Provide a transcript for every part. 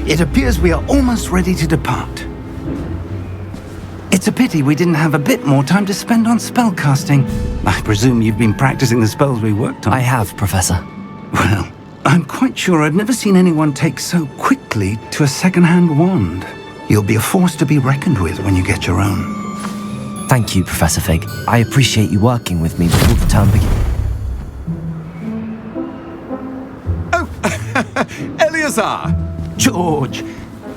It appears we are almost ready to depart. It's a pity we didn't have a bit more time to spend on spellcasting. I presume you've been practicing the spells we worked on. I have, Professor. Well, I'm quite sure I've never seen anyone take so quickly to a second-hand wand. You'll be a force to be reckoned with when you get your own. Thank you, Professor Fig. I appreciate you working with me before the term begins. Oh, Eleazar! George,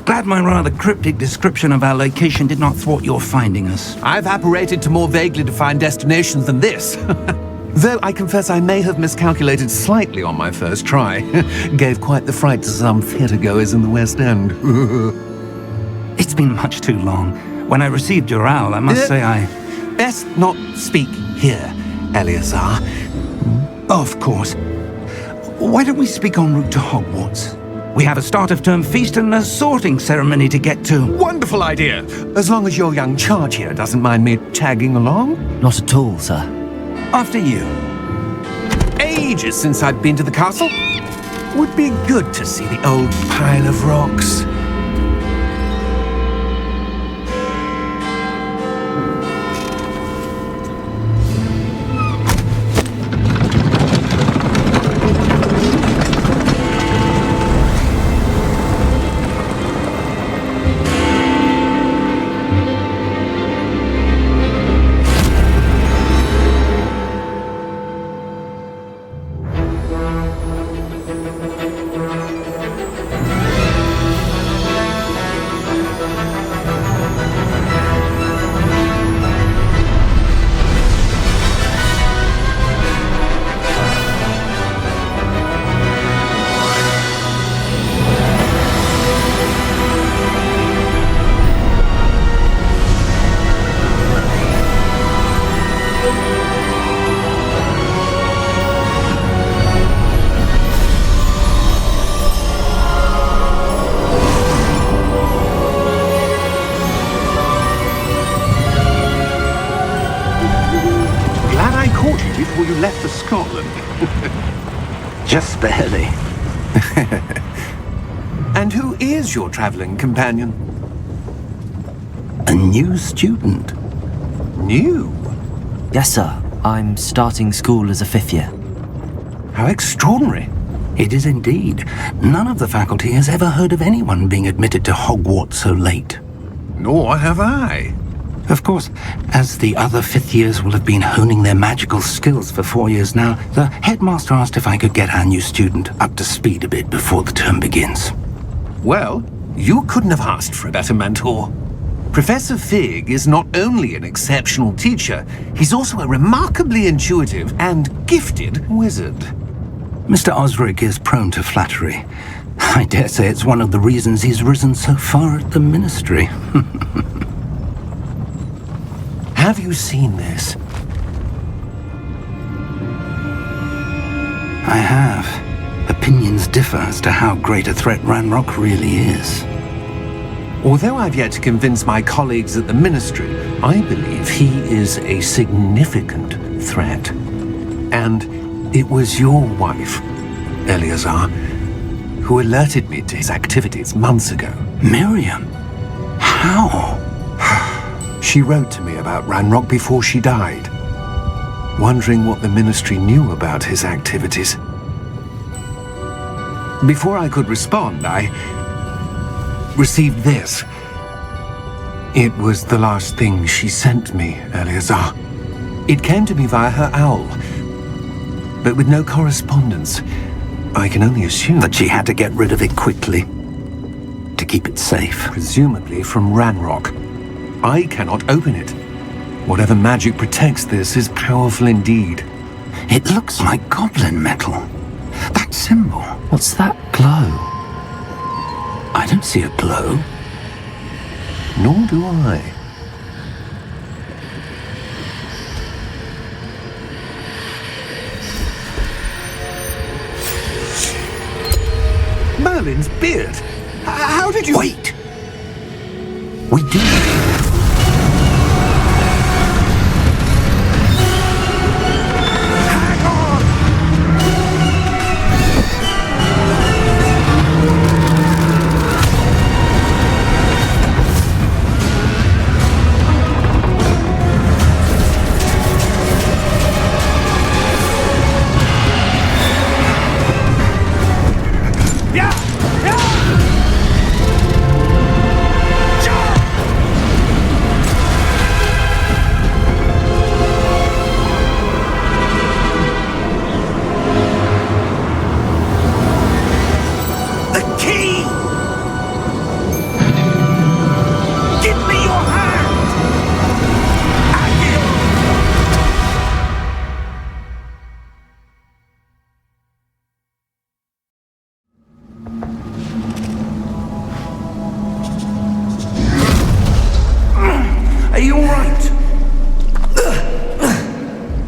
glad my rather cryptic description of our location did not thwart your finding us. I've apparated to more vaguely defined destinations than this. Though I confess I may have miscalculated slightly on my first try. Gave quite the fright to some theatre-goers in the West End. It's been much too long. When I received your owl, I must say I... Best not speak here, Eleazar. Of course. Why don't we speak en route to Hogwarts? We have a start-of-term feast and a sorting ceremony to get to. Wonderful idea! As long as your young charge here doesn't mind me tagging along. Not at all, sir. After you. Ages since I've been to the castle. Would be good to see the old pile of rocks. Before you left for Scotland. Just barely. And who is your traveling companion? A new student. New? Yes, sir. I'm starting school as a 5th year. How extraordinary. It is indeed. None of the faculty has ever heard of anyone being admitted to Hogwarts so late. Nor have I. Of course, as the other 5th years will have been honing their magical skills for 4 years now, the headmaster asked if I could get our new student up to speed a bit before the term begins. Well, you couldn't have asked for a better mentor. Professor Fig is not only an exceptional teacher, he's also a remarkably intuitive and gifted wizard. Mr. Osric is prone to flattery. I dare say it's one of the reasons he's risen so far at the ministry. Have you seen this? I have. Opinions differ as to how great a threat Ranrock really is. Although I've yet to convince my colleagues at the Ministry, I believe he is a significant threat. And it was your wife, Eleazar, who alerted me to his activities months ago. Miriam? How? She wrote to me about Ranrock before she died, wondering what the Ministry knew about his activities. Before I could respond, I received this. It was the last thing she sent me, Eleazar. It came to me via her owl, but with no correspondence. I can only assume That she had to get rid of it quickly, to keep it safe. presumably from Ranrock. I cannot open it. Whatever magic protects this is powerful indeed. It looks like goblin metal. That symbol. What's that glow? I don't see a glow. Nor do I. Merlin's beard. How did you... Wait! We do.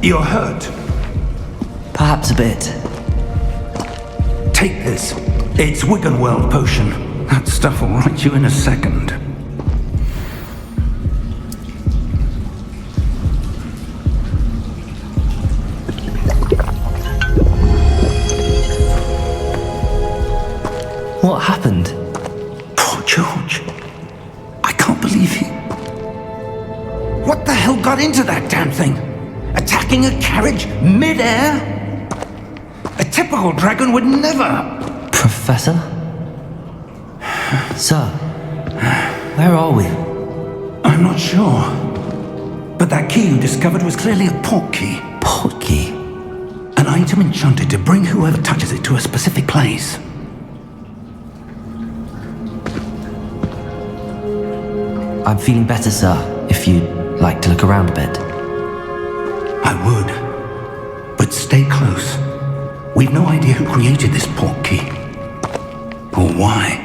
You're hurt. Perhaps a bit. Take this. It's Wiggenweld potion. That stuff will right you in a second. What happened? Poor George. I can't believe he... What the hell got into that damn thing? Attacking a carriage mid-air? A typical dragon would never... Professor? Sir, where are we? I'm not sure. But that key you discovered was clearly a port key. Port key? An item enchanted to bring whoever touches it to a specific place. I'm feeling better, sir, if you'd like to look around a bit. I would. But stay close. We've no idea who created this port key. Or why.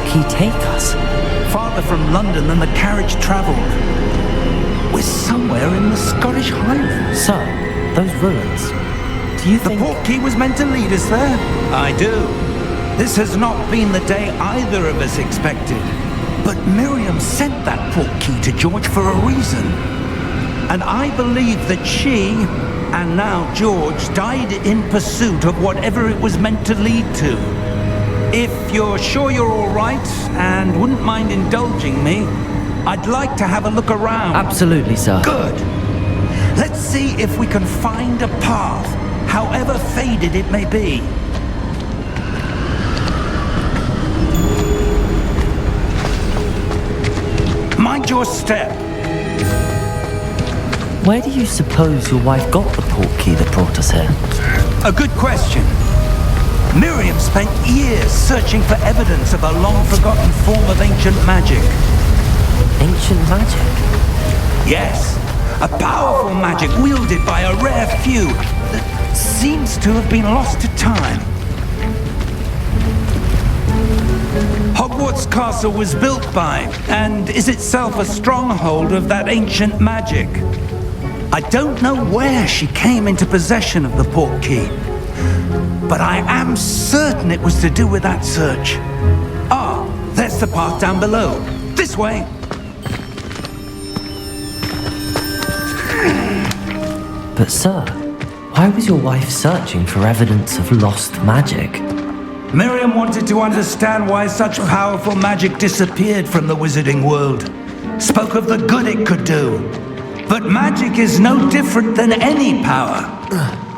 He take us? Farther from London than the carriage travelled. We're somewhere in the Scottish Highlands. Sir, those ruins. Do you think... The port key was meant to lead us there? I do. This has not been the day either of us expected. But Miriam sent that port key to George for a reason. And I believe that she, and now George, died in pursuit of whatever it was meant to lead to. If you're sure you're all right and wouldn't mind indulging me, I'd like to have a look around. Absolutely, sir. Good. Let's see if we can find a path, however faded it may be. Mind your step. Where do you suppose your wife got the port key that brought us here? A good question. Miriam spent years searching for evidence of a long-forgotten form of ancient magic. Ancient magic? Yes, a powerful magic wielded by a rare few that seems to have been lost to time. Hogwarts Castle was built by, and is itself a stronghold of that ancient magic. I don't know where she came into possession of the port key, but I am certain it was to do with that search. Ah, there's the path down below. This way. But sir, why was your wife searching for evidence of lost magic? Miriam wanted to understand why such powerful magic disappeared from the wizarding world. Spoke of the good it could do. But magic is no different than any power.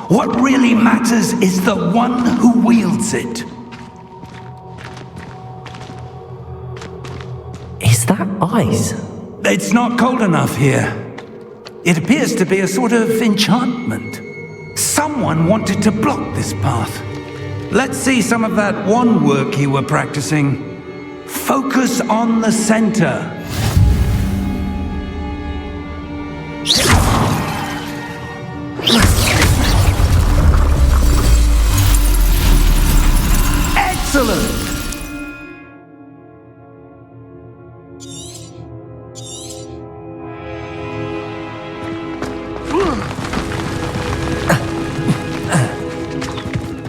What really matters is the one who wields it. Is that ice? It's not cold enough here. It appears to be a sort of enchantment. Someone wanted to block this path. Let's see some of that wand work you were practicing. Focus on the center. Excellent!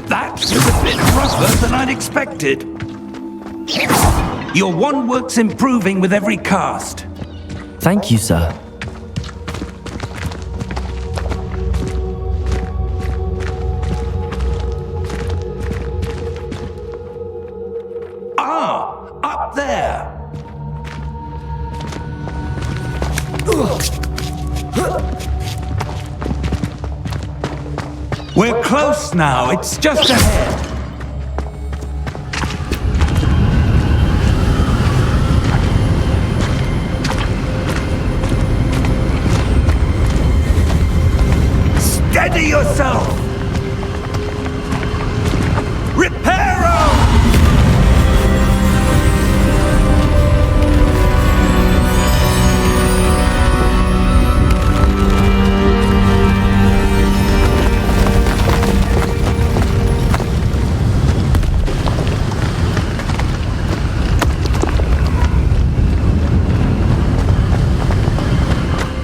That was a bit rougher than I'd expected. Your wand work's improving with every cast. Thank you, sir. Up there! We're close now, it's just ahead. Steady yourself! Reparo!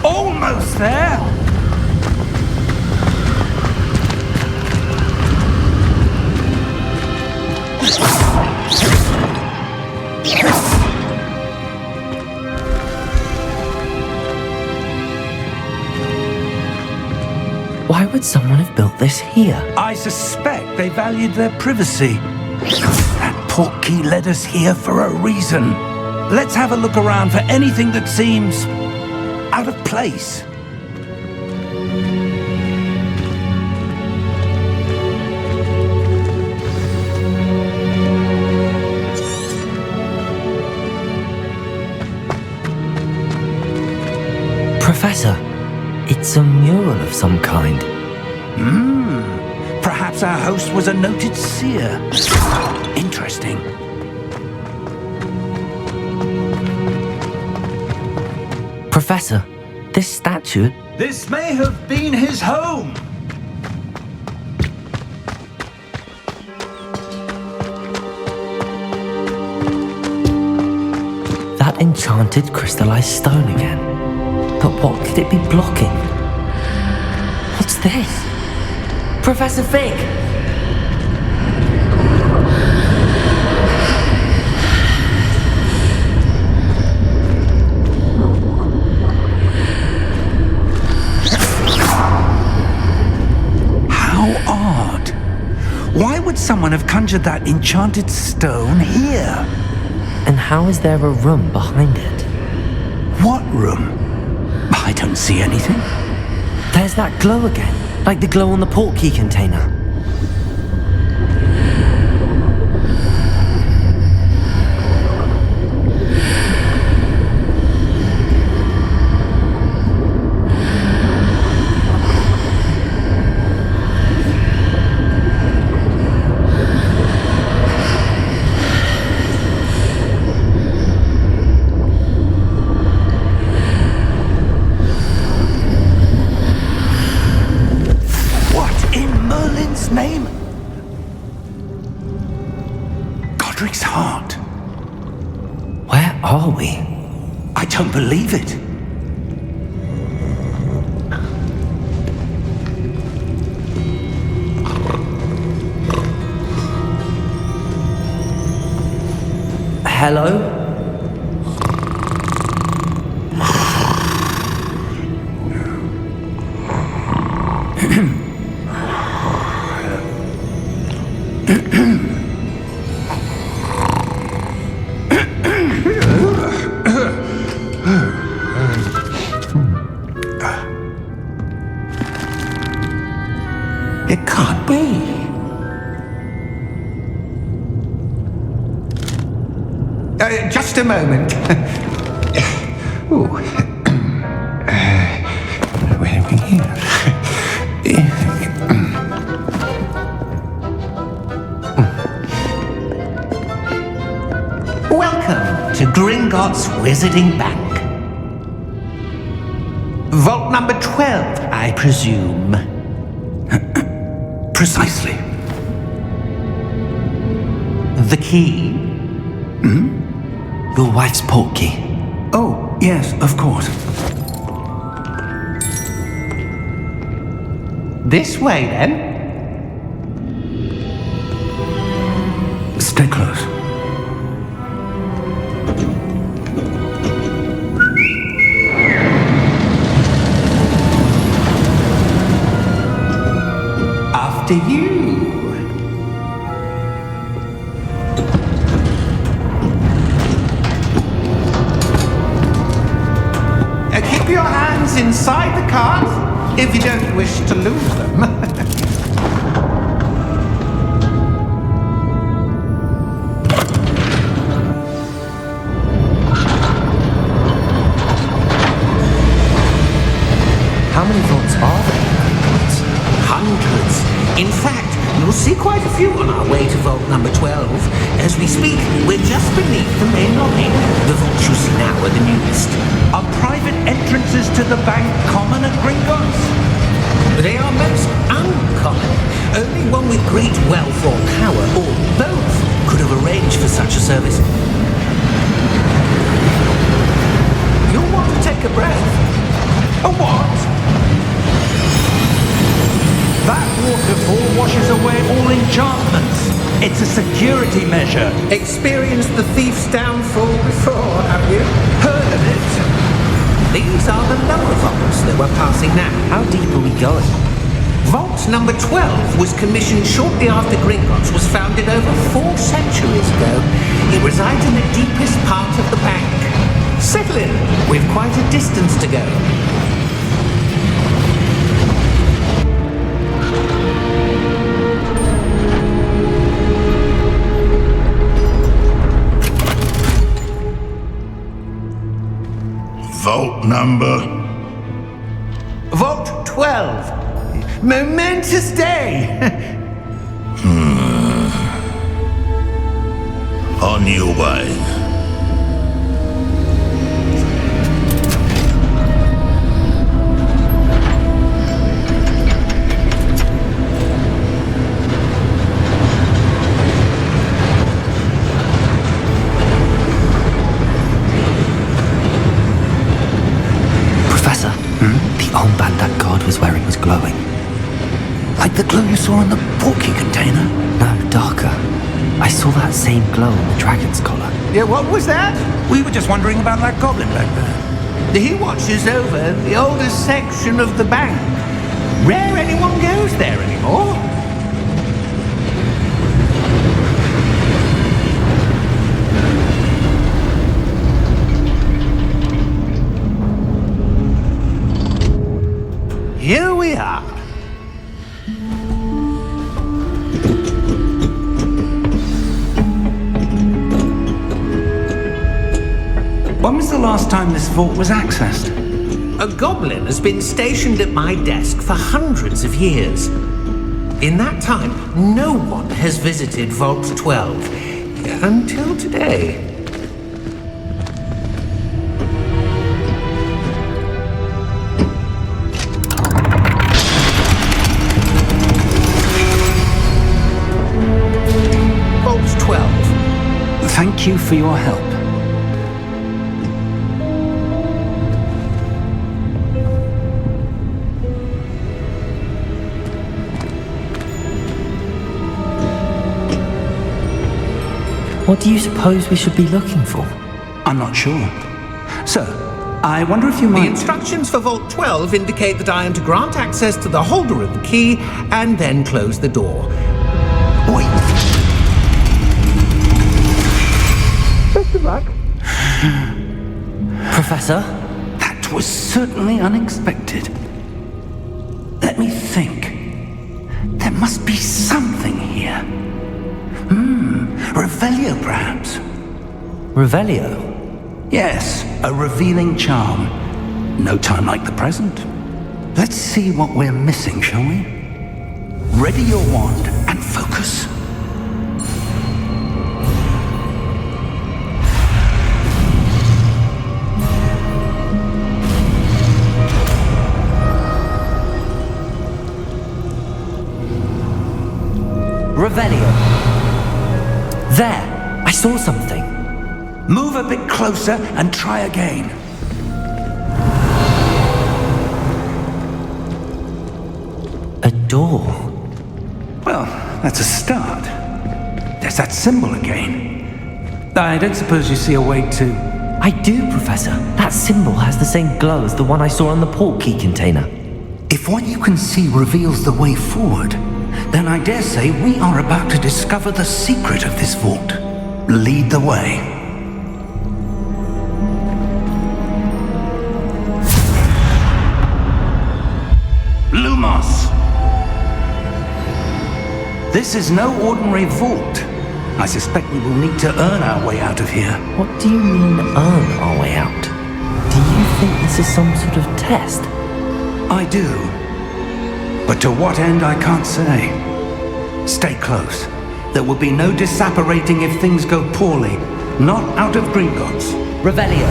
Almost there! Why would someone have built this here? I suspect they valued their privacy. That portkey led us here for a reason. Let's have a look around for anything that seems out of place. Professor, it's a mural of some kind. Perhaps our host was a noted seer. Interesting. Professor, this statue... This may have been his home. That enchanted crystallized stone again. But what could it be blocking? What's this? Professor Fig! How odd. Why would someone have conjured that enchanted stone here? And how is there a room behind it? What room? I don't see anything. There's that glow again, like the glow on the portkey container. Name? Godric's heart. Where are we? I don't believe it. Hello? It can't be. Just a moment. Ooh. Where are we here? Welcome to Gringotts Wizarding Bank. Vault number 12, I presume. Precisely. The key? Your wife's portkey. Oh, yes, of course. This way, then. Stay close. After you. Keep your hands inside the cart if you don't wish to lose them. How many vaults are there? In fact, you'll see quite a few on our way to vault number 12. As we speak, we're just beneath the main lobby. The vaults you see now are the newest. Are private entrances to the bank common at Gringotts? They are most uncommon. Only one with great wealth or power, or both, could have arranged for such a service. You'll want to take a breath. A what? That waterfall washes away all enchantments. It's a security measure. Experienced the thief's downfall before, have you? Heard of it? These are the lower vaults that we're passing now. How deep are we going? Vault number 12 was commissioned shortly after Gringotts was founded over 4 centuries ago. It resides in the deepest part of the bank. Settle in. We've quite a distance to go. Vault number? Vault 12. Momentous day. On your way. Professor, the armband that guard was wearing was glowing. Like the glow you saw in the porky container? No, darker. I saw that same glow on the dragon's collar. Yeah, what was that? We were just wondering about that goblin back there. He watches over the oldest section of the bank. Rare anyone goes there anymore. Here we are. When was the last time this vault was accessed? A goblin has been stationed at my desk for hundreds of years. In that time, no one has visited Vault 12 until today. Vault 12. Thank you for your help. What do you suppose we should be looking for? I'm not sure. Sir, I wonder if you The might... instructions for Vault 12 indicate that I am to grant access to the holder of the key and then close the door. Wait. Best of luck. Professor? That was certainly unexpected. Let me think. There must be something here. Revelio, perhaps? Revelio? Yes, a revealing charm. No time like the present. Let's see what we're missing, shall we? Ready your wand and focus. Revelio. There! I saw something. Move a bit closer and try again. A door. Well, that's a start. There's that symbol again. I don't suppose you see a way to... I do, Professor. That symbol has the same glow as the one I saw on the port key container. If what you can see reveals the way forward, then I dare say we are about to discover the secret of this vault. Lead the way. Lumos! This is no ordinary vault. I suspect we will need to earn our way out of here. What do you mean, earn our way out? Do you think this is some sort of test? I do. But to what end, I can't say. Stay close. There will be no disapparating if things go poorly. Not out of Gringotts. Revelio.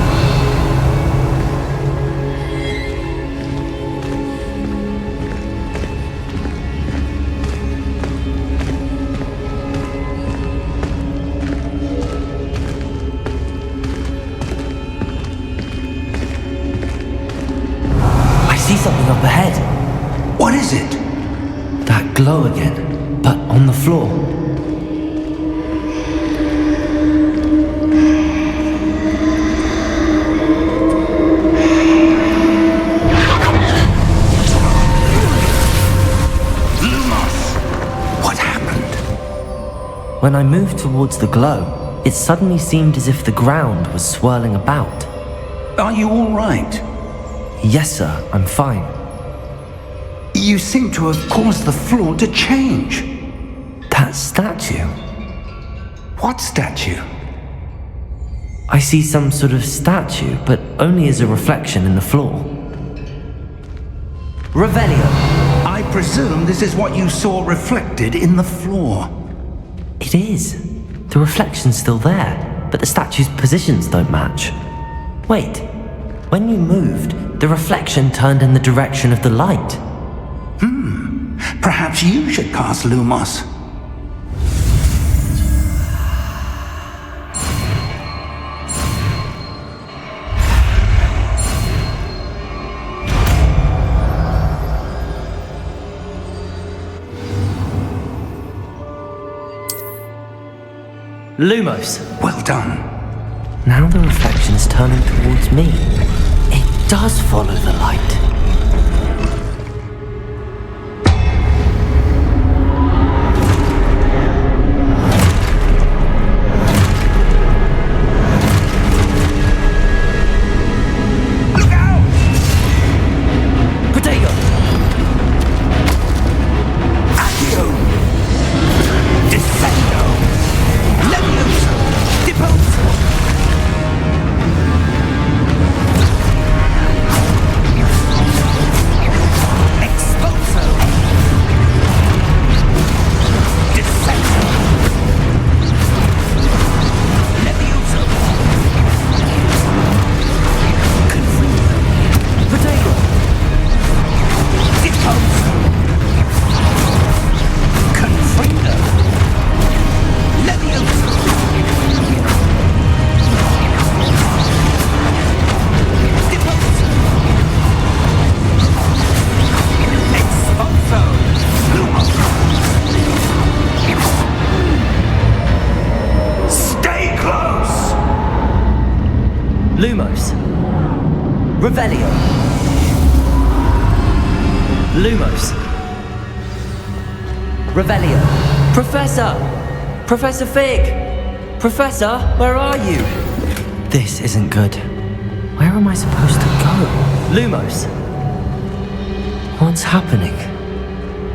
I see something up ahead. What is it? That glow again, but on the floor. When I moved towards the glow, it suddenly seemed as if the ground was swirling about. Are you all right? Yes, sir, I'm fine. You seem to have caused the floor to change. That statue? What statue? I see some sort of statue, but only as a reflection in the floor. Revelio. I presume this is what you saw reflected in the floor. It is. The reflection's still there, but the statue's positions don't match. Wait, when you moved, the reflection turned in the direction of the light. Perhaps you should cast Lumos. Lumos. Well done. Now the reflection's turning towards me. It does follow the light. Lumos. Revelio. Lumos. Revelio. Professor! Professor Fig! Professor, where are you? This isn't good. Where am I supposed to go? Lumos. What's happening?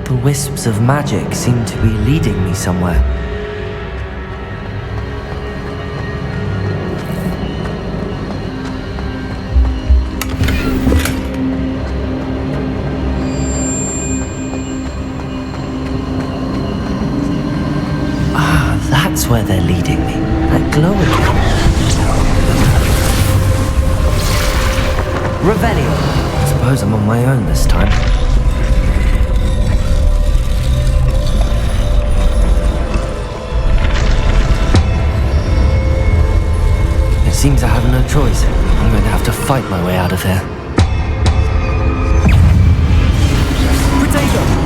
The wisps of magic seem to be leading me somewhere. That's where they're leading me. That glow again. Revelio. I suppose I'm on my own this time. It seems I have no choice. I'm going to have to fight my way out of here. Potato!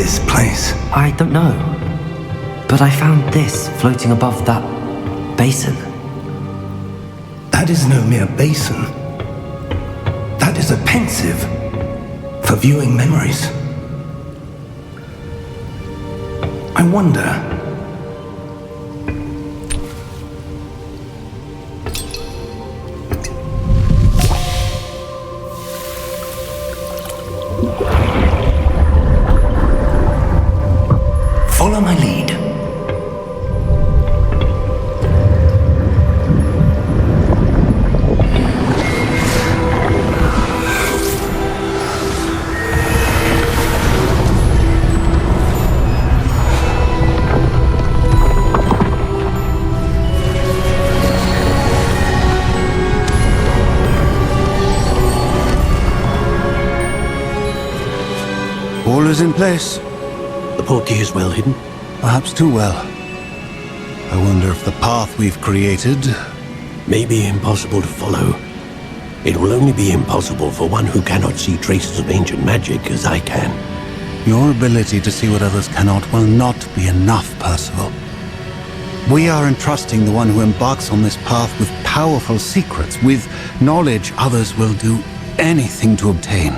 this place? I don't know. But I found this floating above that basin. That is no mere basin. That is a pensive for viewing memories. I wonder. Follow my lead. All is in place. The portkey is well hidden. Perhaps too well. I wonder if the path we've created... May be impossible to follow. It will only be impossible for one who cannot see traces of ancient magic as I can. Your ability to see what others cannot will not be enough, Percival. We are entrusting the one who embarks on this path with powerful secrets, with knowledge others will do anything to obtain.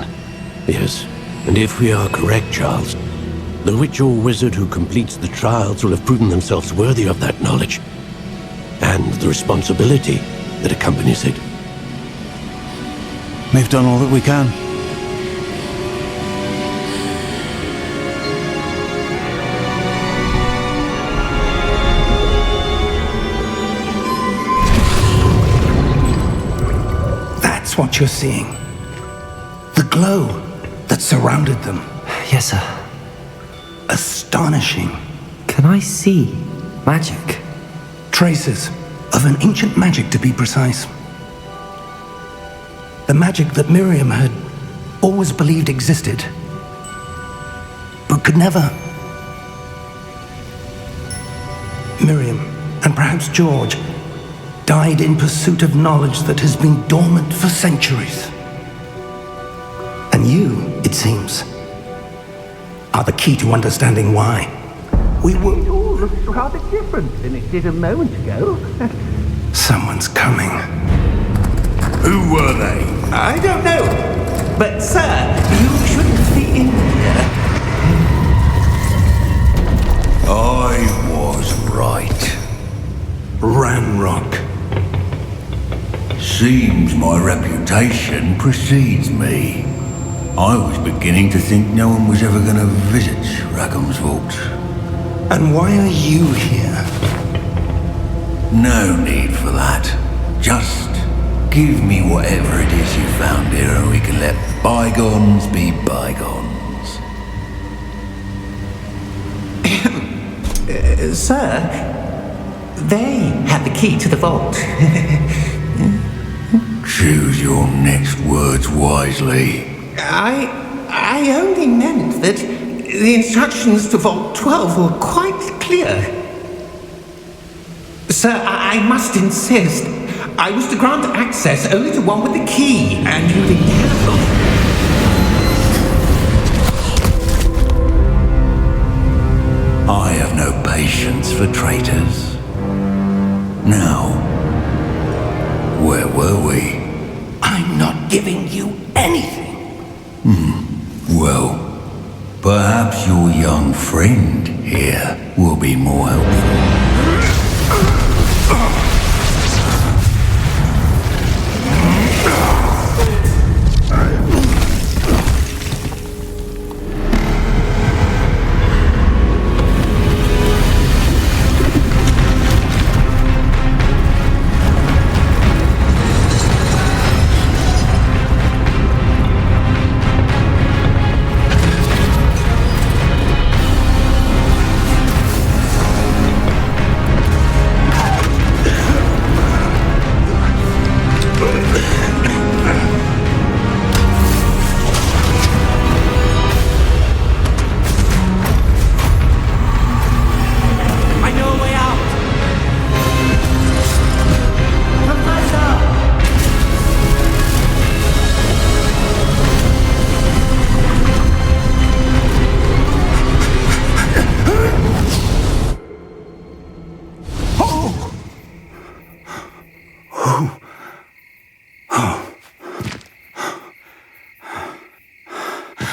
Yes, and if we are correct, Charles, the witch or wizard who completes the trials will have proven themselves worthy of that knowledge, and the responsibility that accompanies it. We've done all that we can. That's what you're seeing. The glow that surrounded them. Yes, sir. Astonishing. Can I see magic? Traces of an ancient magic, to be precise. The magic that Miriam had always believed existed, but could never. Miriam, and perhaps George, died in pursuit of knowledge that has been dormant for centuries. And you, it seems, are the key to understanding why. We were... It all looks rather different than it did a moment ago. Someone's coming. Who were they? I don't know. But, sir, you shouldn't be in here. I was right. Ranrock. Seems my reputation precedes me. I was beginning to think no one was ever going to visit Rackham's vault. And why are you here? No need for that. Just give me whatever it is you found here and we can let bygones be bygones. Sir, they have the key to the vault. Choose your next words wisely. I only meant that the instructions to Vault 12 were quite clear. Sir, I must insist. I was to grant access only to one with the key, and you be careful. I have no patience for traitors. Now, where were we? I'm not giving you anything. Well, perhaps your young friend here will be more helpful.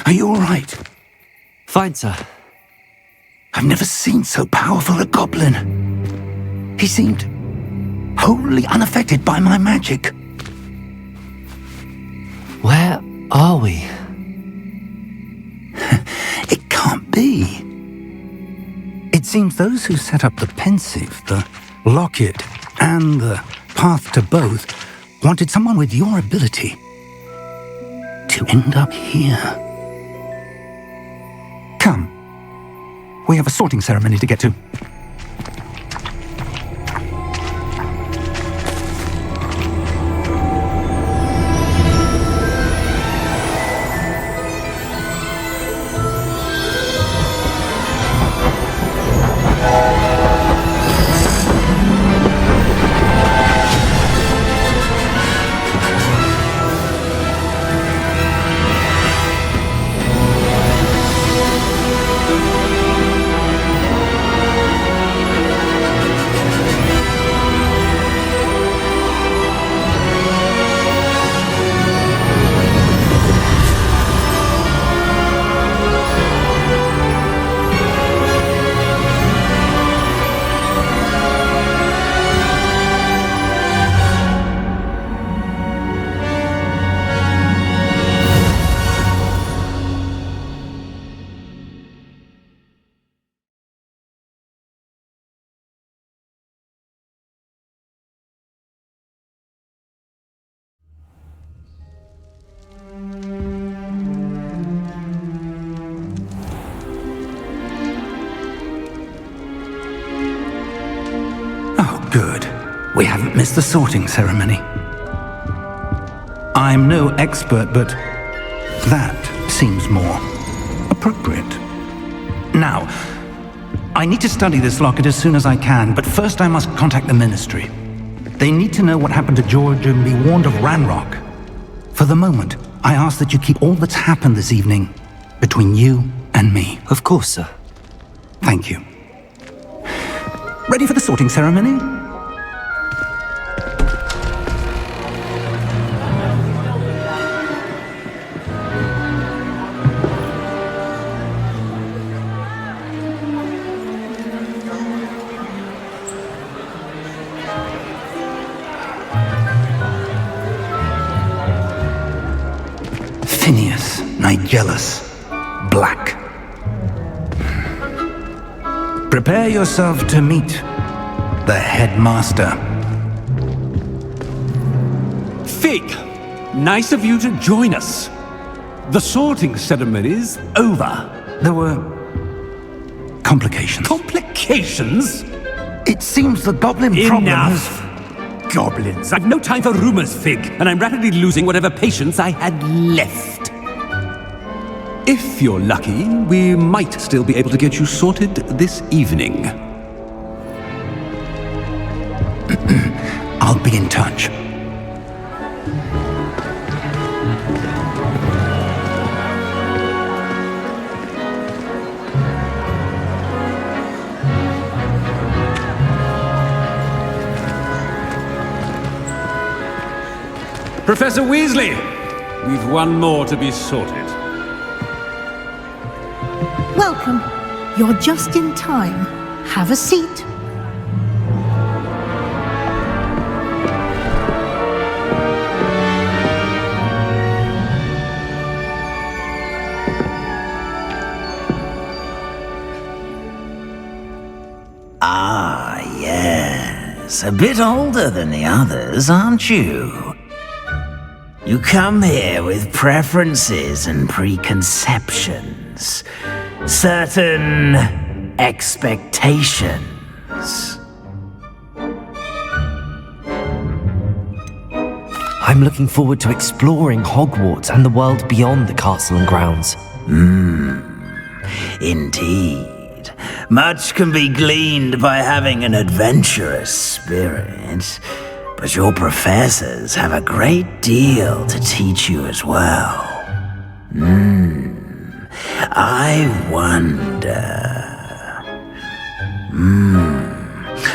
Are you all right? Fine, sir. I've never seen so powerful a goblin. He seemed wholly unaffected by my magic. Where are we? It can't be. It seems those who set up the pensive, the locket, and the path to both wanted someone with your ability to end up here. Come. We have a sorting ceremony to get to. Good. We haven't missed the sorting ceremony. I'm no expert, but that seems more appropriate. Now, I need to study this locket as soon as I can, but first I must contact the Ministry. They need to know what happened to George and be warned of Ranrock. For the moment, I ask that you keep all that's happened this evening between you and me. Of course, sir. Thank you. Ready for the sorting ceremony? Phineas, Nigellus, Black. Prepare yourself to meet the headmaster. Fig, nice of you to join us. The sorting ceremony's over. There were complications. Complications? It seems the goblin problem has... Enough! Goblins. I've no time for rumors, Fig, and I'm rapidly losing whatever patience I had left. If you're lucky, we might still be able to get you sorted this evening. I'll be in touch. Professor Weasley, we've one more to be sorted. Welcome. You're just in time. Have a seat. Ah, yes. A bit older than the others, aren't you? You come here with preferences and preconceptions. Certain expectations. I'm looking forward to exploring Hogwarts and the world beyond the castle and grounds. Indeed. Much can be gleaned by having an adventurous spirit, but your professors have a great deal to teach you as well. I wonder...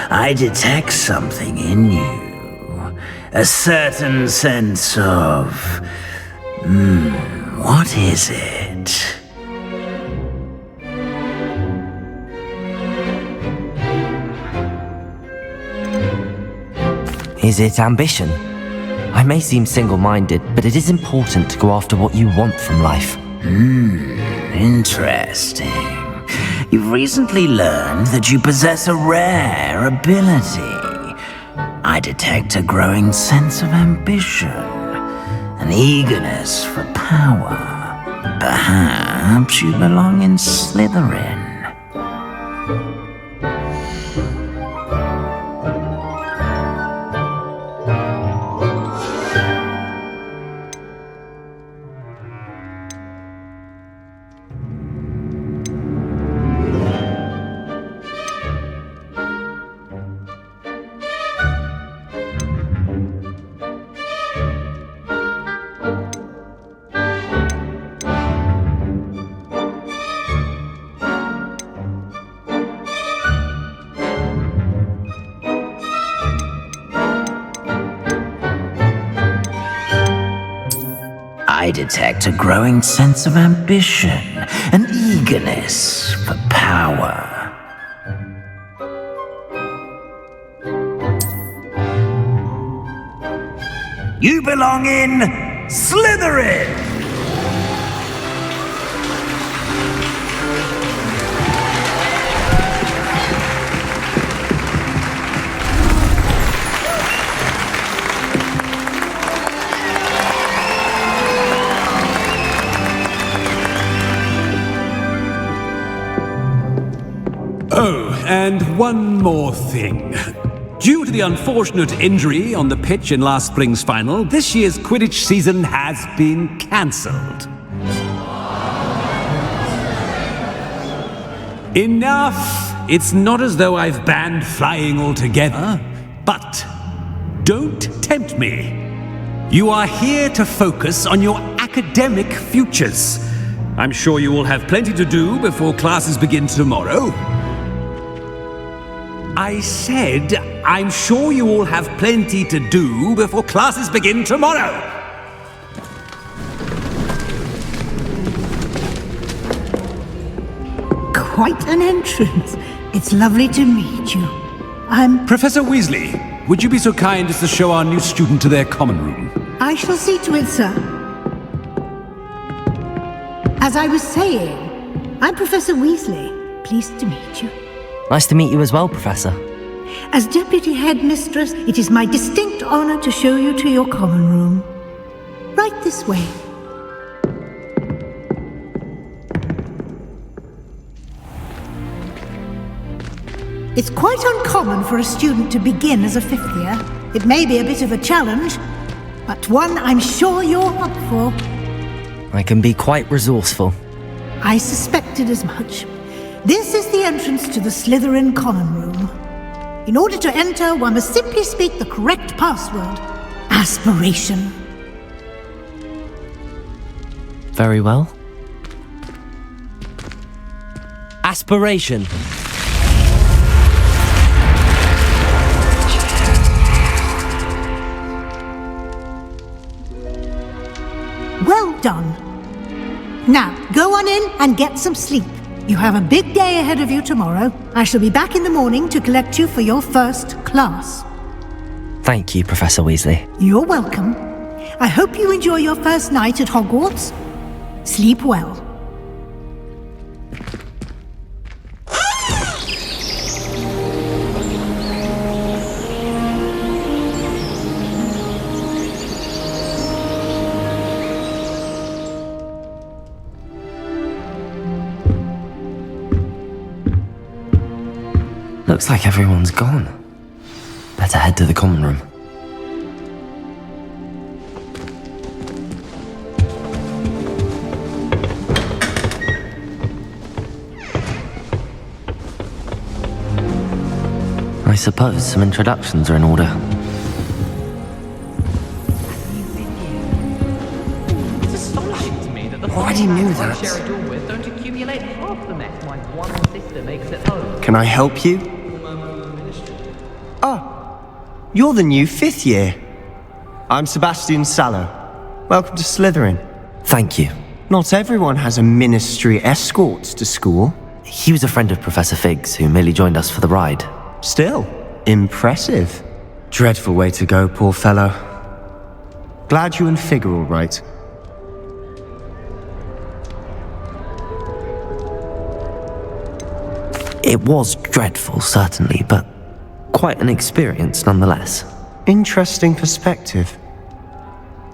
I detect something in you. A certain sense of... what is it? it? Is it ambition? I may seem single-minded, but it is important to go after what you want from life. Interesting. You've recently learned that you possess a rare ability. I detect a growing sense of ambition, an eagerness for power. Perhaps you belong in Slytherin. I detect a growing sense of ambition, an eagerness for power. You belong in Slytherin! Oh, and one more thing. Due to the unfortunate injury on the pitch in last spring's final, this year's Quidditch season has been cancelled. Enough! It's not as though I've banned flying altogether, but don't tempt me. You are here to focus on your academic futures. I'm sure you will have plenty to do before classes begin tomorrow. I said, I'm sure you all have plenty to do before classes begin tomorrow. Quite an entrance. It's lovely to meet you. I'm... Professor Weasley, would you be so kind as to show our new student to their common room? I shall see to it, sir. As I was saying, I'm Professor Weasley. Pleased to meet you. Nice to meet you as well, Professor. As Deputy Headmistress, it is my distinct honor to show you to your common room. Right this way. It's quite uncommon for a student to begin as a fifth year. It may be a bit of a challenge, but one I'm sure you're up for. I can be quite resourceful. I suspected as much. This is the entrance to the Slytherin common room. In order to enter, one must simply speak the correct password. Aspiration. Very well. Aspiration. Well done. Now, go on in and get some sleep. You have a big day ahead of you tomorrow. I shall be back in the morning to collect you for your first class. Thank you, Professor Weasley. You're welcome. I hope you enjoy your first night at Hogwarts. Sleep well. Looks like everyone's gone. Better head to the common room. I suppose some introductions are in order. It's astonishing to me that the Already knew that. share a door with don't accumulate half the mess my one sister makes at home. Can I help you? Oh, you're the new fifth year. I'm Sebastian Sallow. Welcome to Slytherin. Thank you. Not everyone has a ministry escort to school. He was a friend of Professor Fig's who merely joined us for the ride. Still, impressive. Dreadful way to go, poor fellow. Glad you and Fig are all right. It was dreadful, certainly, but quite an experience nonetheless. Interesting perspective.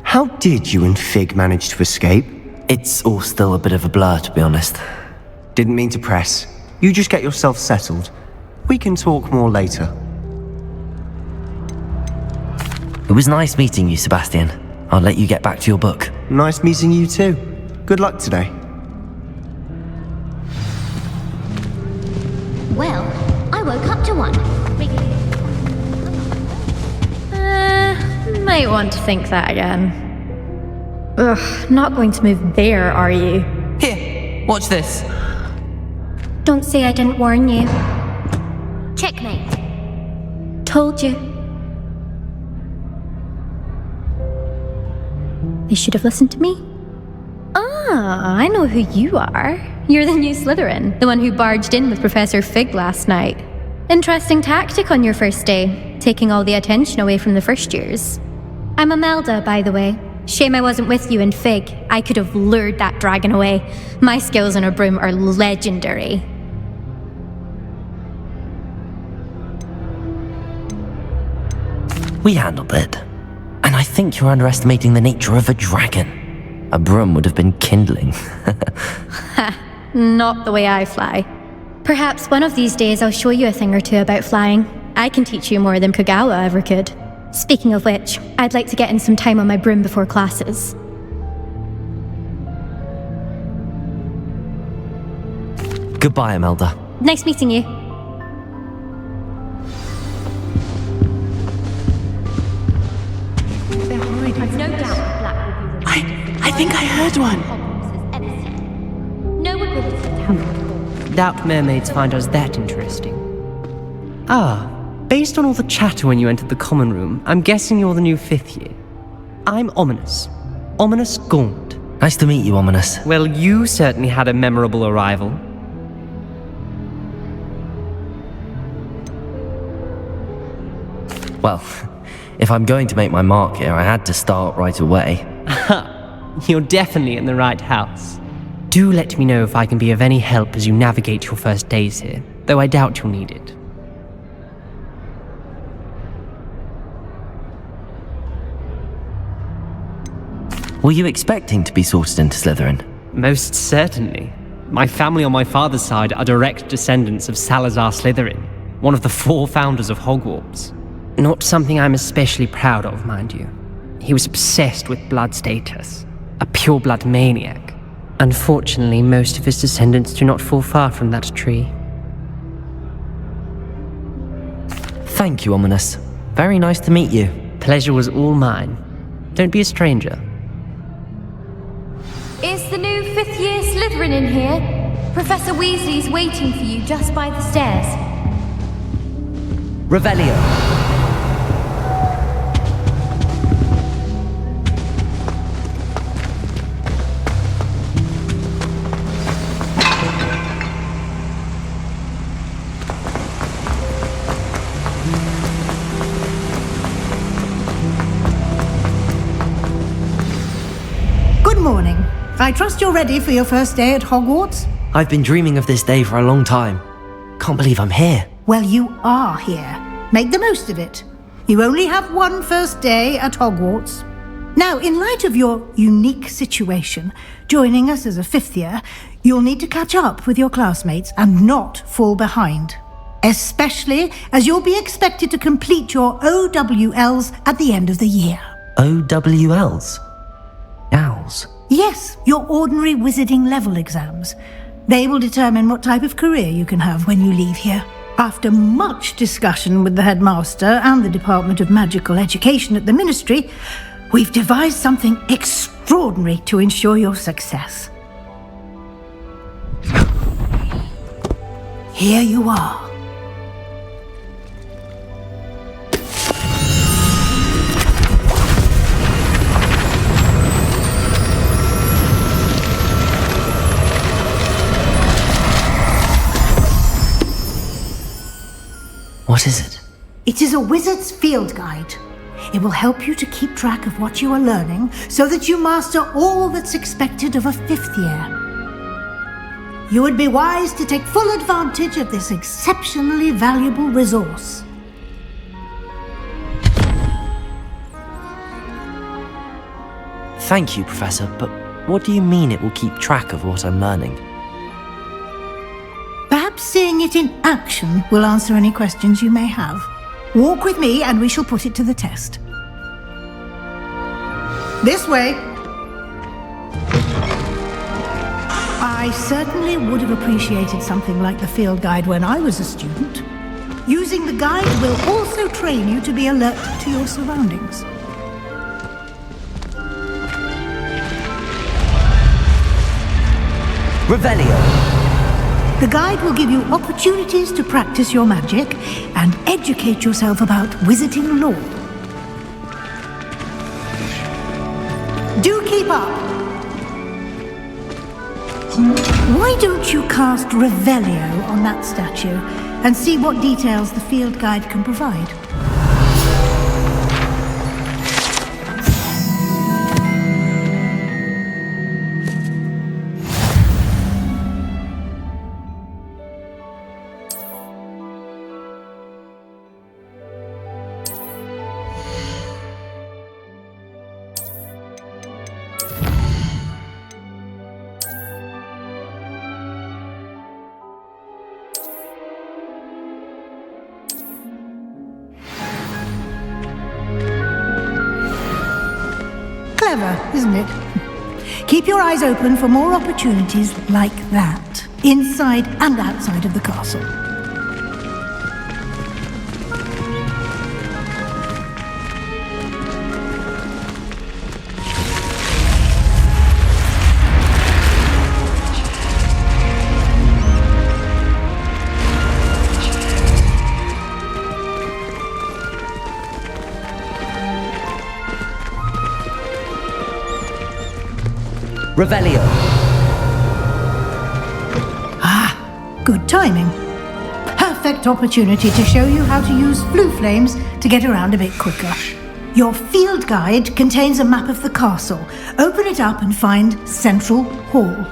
How did you and Fig manage to escape? It's all still a bit of a blur, to be honest. Didn't mean to press. You just get yourself settled. We can talk more later. It was nice meeting you, Sebastian. I'll let you get back to your book. Nice meeting you too. Good luck today. Well, I woke up to one. Might want to think that again. Ugh, not going to move there, are you? Here, watch this. Don't say I didn't warn you. Checkmate. Told you. They should have listened to me. Ah, I know who you are. You're the new Slytherin, the one who barged in with Professor Fig last night. Interesting tactic on your first day, taking all the attention away from the first years. I'm Imelda, by the way. Shame I wasn't with you and Fig. I could have lured that dragon away. My skills on a broom are legendary. We handled it. And I think you're underestimating the nature of a dragon. A broom would have been kindling. Ha, not the way I fly. Perhaps one of these days I'll show you a thing or two about flying. I can teach you more than Kogawa ever could. Speaking of which, I'd like to get in some time on my broom before classes. Goodbye, Imelda. Nice meeting you. I've no doubt Black will be I think I heard one. No ability to have Doubt mermaids find us that interesting. Ah, based on all the chatter when you entered the common room, I'm guessing you're the new 5th year. I'm Ominous. Ominous Gaunt. Nice to meet you, Ominous. Well, you certainly had a memorable arrival. Well, if I'm going to make my mark here, I had to start right away. You're definitely in the right house. Do let me know if I can be of any help as you navigate your first days here, though I doubt you'll need it. Were you expecting to be sorted into Slytherin? Most certainly. My family on my father's side are direct descendants of Salazar Slytherin, one of the 4 founders of Hogwarts. Not something I'm especially proud of, mind you. He was obsessed with blood status, a pure-blood maniac. Unfortunately, most of his descendants do not fall far from that tree. Thank you, Ominous. Very nice to meet you. Pleasure was all mine. Don't be a stranger. Is the new 5th year Slytherin in here? Professor Weasley's waiting for you just by the stairs. Revelio. Good morning. I trust you're ready for your first day at Hogwarts? I've been dreaming of this day for a long time. Can't believe I'm here. Well, you are here. Make the most of it. You only have one first day at Hogwarts. Now, in light of your unique situation, joining us as a 5th year, you'll need to catch up with your classmates and not fall behind. Especially as you'll be expected to complete your OWLs at the end of the year. OWLs? Owls? Yes, your ordinary wizarding level exams. They will determine what type of career you can have when you leave here. After much discussion with the headmaster and the Department of Magical Education at the Ministry, we've devised something extraordinary to ensure your success. Here you are. What is it? It is a wizard's field guide. It will help you to keep track of what you are learning so that you master all that's expected of a 5th year. You would be wise to take full advantage of this exceptionally valuable resource. Thank you, Professor, but what do you mean it will keep track of what I'm learning? Perhaps seeing it in action will answer any questions you may have. Walk with me and we shall put it to the test. This way. I certainly would have appreciated something like the field guide when I was a student. Using the guide will also train you to be alert to your surroundings. Revelio! The guide will give you opportunities to practice your magic and educate yourself about wizarding lore. Do keep up! Why don't you cast Revelio on that statue and see what details the field guide can provide? Clever, isn't it? Keep your eyes open for more opportunities like that, inside and outside of the castle. Revelio! Ah, good timing. Perfect opportunity to show you how to use blue flames to get around a bit quicker. Your field guide contains a map of the castle. Open it up and find Central Hall.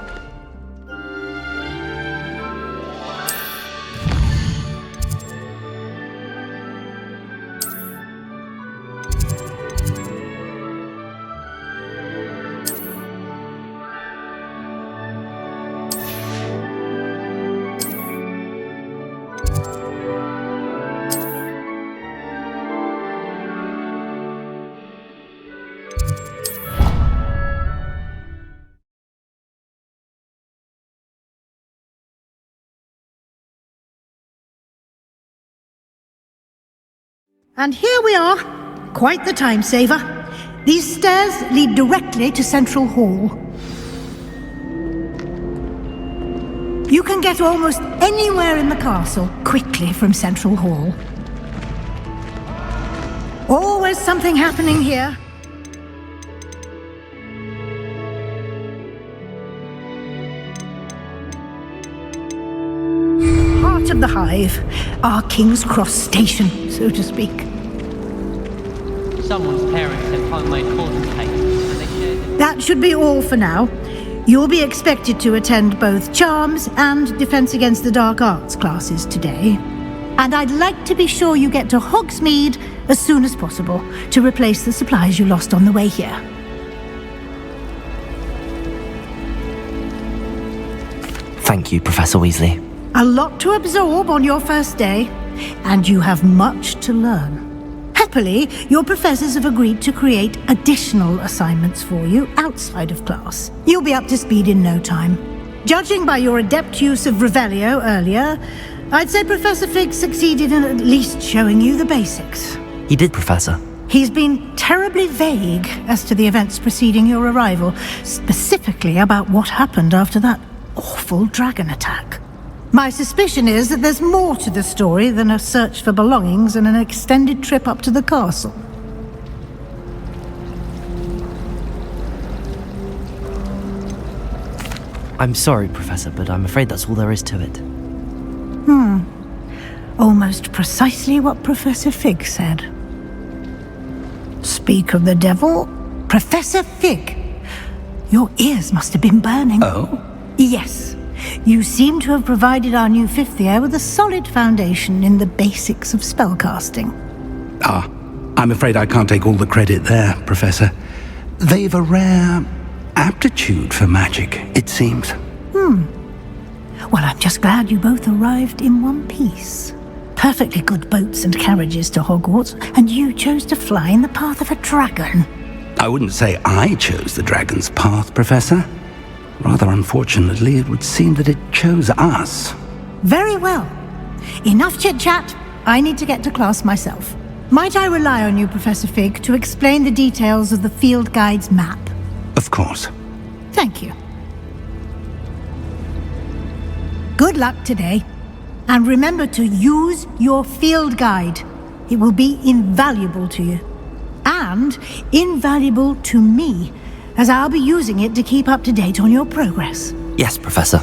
And here we are. Quite the time saver. These stairs lead directly to Central Hall. You can get almost anywhere in the castle quickly from Central Hall. Always something happening here. Heart of the Hive, our King's Cross station, so to speak. Someone's parents have homemade cauldron cake, and they shared it. That should be all for now. You'll be expected to attend both Charms and Defense Against the Dark Arts classes today. And I'd like to be sure you get to Hogsmeade as soon as possible to replace the supplies you lost on the way here. Thank you, Professor Weasley. A lot to absorb on your first day, and you have much to learn. Happily, your professors have agreed to create additional assignments for you outside of class. You'll be up to speed in no time. Judging by your adept use of Revelio earlier, I'd say Professor Fig succeeded in at least showing you the basics. He did, Professor. He's been terribly vague as to the events preceding your arrival, specifically about what happened after that awful dragon attack. My suspicion is that there's more to the story than a search for belongings and an extended trip up to the castle. I'm sorry, Professor, but I'm afraid that's all there is to it. Almost precisely what Professor Fig said. Speak of the devil. Professor Fig! Your ears must have been burning. Oh? Yes. You seem to have provided our new fifth year with a solid foundation in the basics of spellcasting. Ah, I'm afraid I can't take all the credit there, Professor. They've a rare aptitude for magic, it seems. Well, I'm just glad you both arrived in one piece. Perfectly good boats and carriages to Hogwarts, and you chose to fly in the path of a dragon. I wouldn't say I chose the dragon's path, Professor. Rather unfortunately, it would seem that it chose us. Very well. Enough chit-chat. I need to get to class myself. Might I rely on you, Professor Fig, to explain the details of the field guide's map? Of course. Thank you. Good luck today. And remember to use your field guide. It will be invaluable to you. And invaluable to me, as I'll be using it to keep up to date on your progress. Yes, Professor.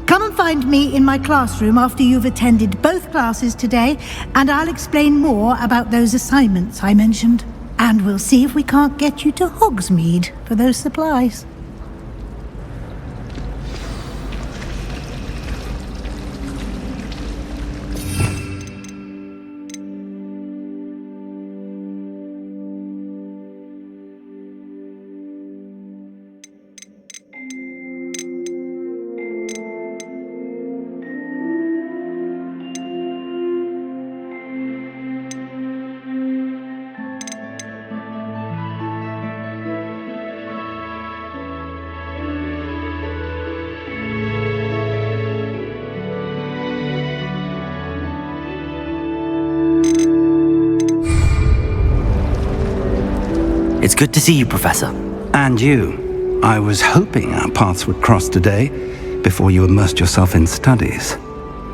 Come and find me in my classroom after you've attended both classes today, and I'll explain more about those assignments I mentioned. And we'll see if we can't get you to Hogsmeade for those supplies. It's good to see you, Professor. And you. I was hoping our paths would cross today, before you immersed yourself in studies.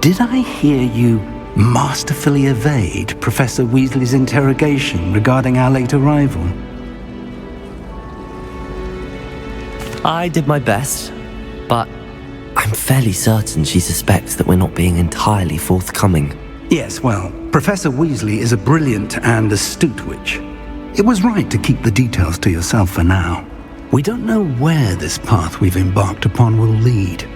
Did I hear you masterfully evade Professor Weasley's interrogation regarding our late arrival? I did my best, but I'm fairly certain she suspects that we're not being entirely forthcoming. Yes, well, Professor Weasley is a brilliant and astute witch. It was right to keep the details to yourself for now. We don't know where this path we've embarked upon will lead.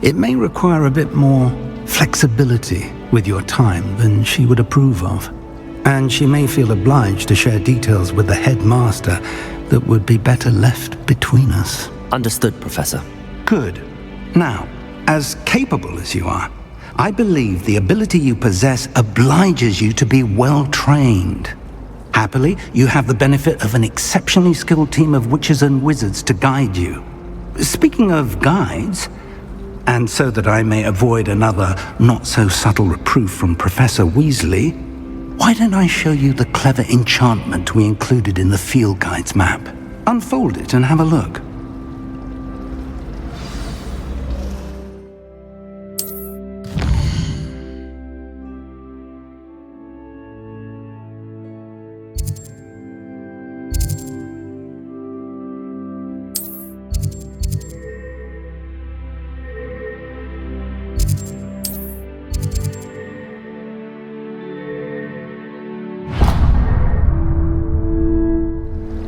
It may require a bit more flexibility with your time than she would approve of. And she may feel obliged to share details with the headmaster that would be better left between us. Understood, Professor. Good. Now, as capable as you are, I believe the ability you possess obliges you to be well trained. Happily, you have the benefit of an exceptionally skilled team of witches and wizards to guide you. Speaking of guides, and so that I may avoid another not-so-subtle reproof from Professor Weasley, why don't I show you the clever enchantment we included in the field guide's map? Unfold it and have a look.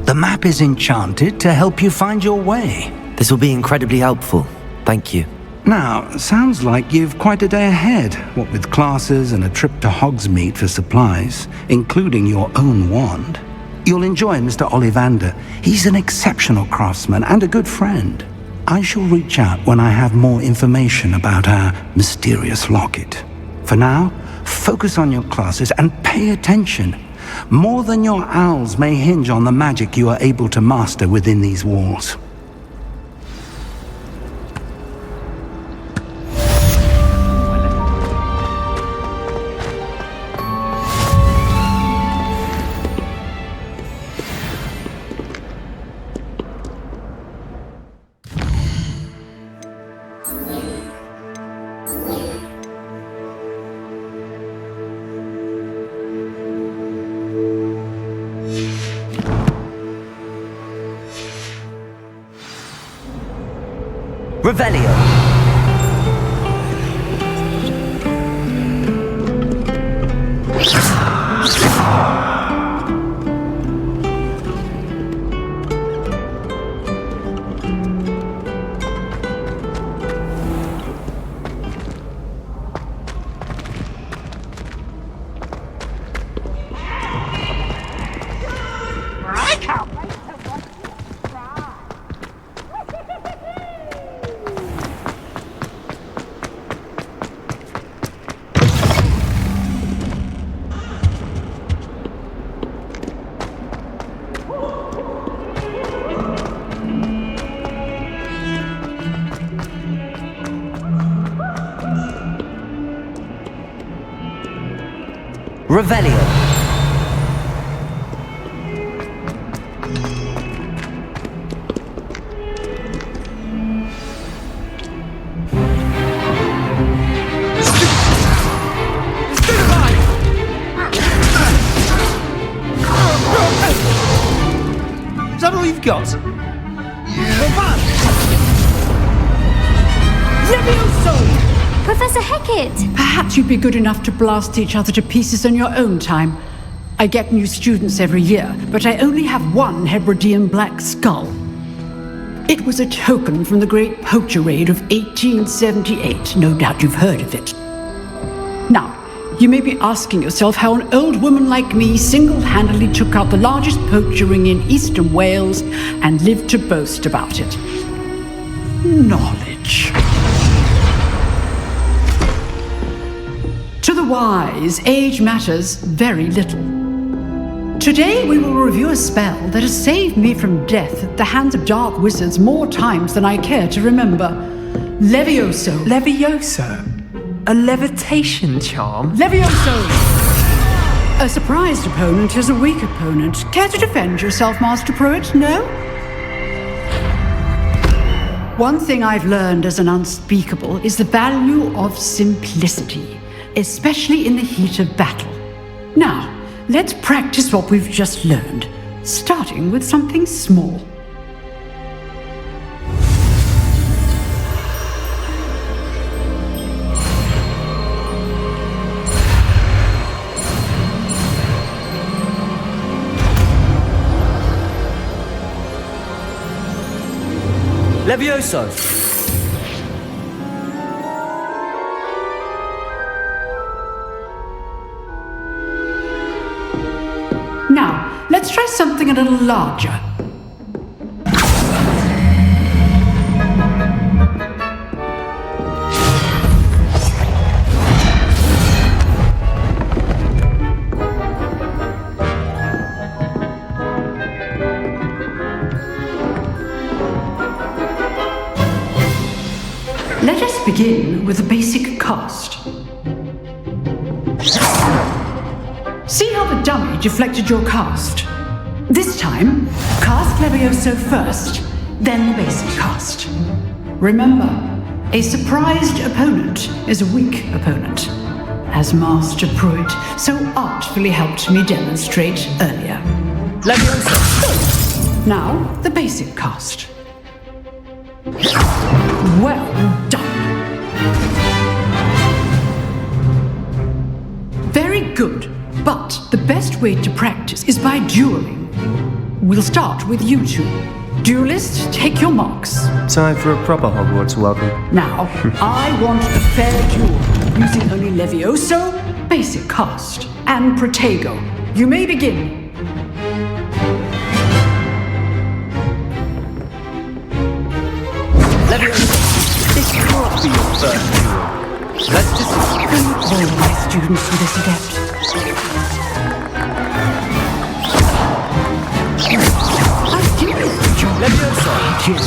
The map is enchanted to help you find your way. This will be incredibly helpful. Thank you. Now, sounds like you've quite a day ahead, what with classes and a trip to Hogsmeade for supplies, including your own wand. You'll enjoy Mr. Ollivander. He's an exceptional craftsman and a good friend. I shall reach out when I have more information about our mysterious locket. For now, focus on your classes and pay attention. More than your owls may hinge on the magic you are able to master within these walls. Revelio! Revelio. Is that all you've got? Levioso! Professor Hackett! Perhaps you'd be good enough to blast each other to pieces on your own time. I get new students every year, but I only have one Hebridean black skull. It was a token from the Great Poacher Raid of 1878. No doubt you've heard of it. Now, you may be asking yourself how an old woman like me single-handedly took out the largest poacher ring in eastern Wales and lived to boast about it. Knowledge. To the wise, age matters very little. Today we will review a spell that has saved me from death at the hands of dark wizards more times than I care to remember. Levioso. Levioso? A levitation charm? Levioso! A surprised opponent is a weak opponent. Care to defend yourself, Master Pruitt? No? One thing I've learned as an unspeakable is the value of simplicity, especially in the heat of battle. Now, let's practice what we've just learned, starting with something small. Levioso! Now, let's try something a little larger. Let us begin with a basic cast. See how the dummy deflected your cast? This time, cast Levioso first, then the basic cast. Remember, a surprised opponent is a weak opponent, as Master Pruitt so artfully helped me demonstrate earlier. Levioso! Now, the basic cast. Well done. Very good. But the best way to practice is by dueling. We'll start with you two. Duelists, take your marks. Time for a proper Hogwarts welcome. Now, I want a fair duel, using only Levioso, basic cast, and Protego. You may begin. Levioso, this can't be your first duel. Let's just... All my students with this adept. I did it, John. Levioso! Cheers.